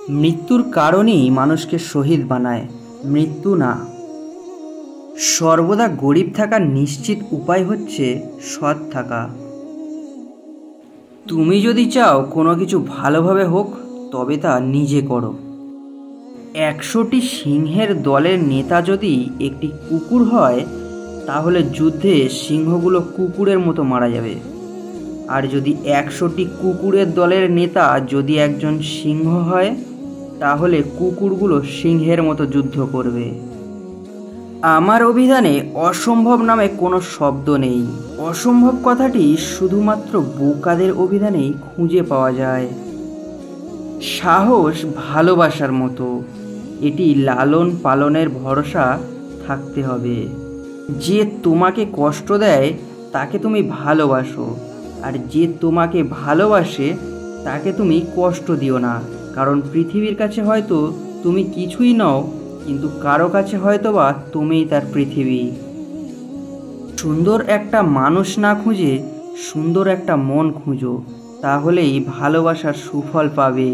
মৃত্যুর কারণেই মানুষকে শহীদ বানায়, মৃত্যু না। সর্বদা গরিব থাকার নিশ্চিত উপায় হচ্ছে সৎ থাকা। তুমি যদি চাও কোনো কিছু ভালোভাবে হোক, তবে তা নিজে করো। 100টি সিংহের দলের নেতা যদি একটি কুকুর হয়, তাহলে যুদ্ধে সিংহগুলো কুকুরের মতো মারা যাবে। আর যদি 100টি কুকুরের দলের নেতা যদি একজন সিংহ হয়, তাহলে কুকুরগুলো সিংহের মতো যুদ্ধ করবে। আমার অভিধানে অসম্ভব নামে কোনো শব্দ নেই। অসম্ভব কথাটি শুধুমাত্র বোকাদের অভিধানেই খুঁজে পাওয়া যায়। সাহস ভালোবাসার মতো, এটি লালন পালনের ভরসা থাকতে হবে। যে তোমাকে কষ্ট দেয় তাকে তুমি ভালোবাসো, আর যে তোমাকে ভালোবাসে তাকে তুমি কষ্ট দিও না। কারণ পৃথিবীর কাছে হয়তো তুমি কিছুই নও, কিন্তু কারো কাছে হয়তো বা তুমিই তার পৃথিবী। সুন্দর একটা মানুষ না খুঁজে সুন্দর একটা মন খুঁজো, তাহলেই ভালোবাসার সুফল পাবে।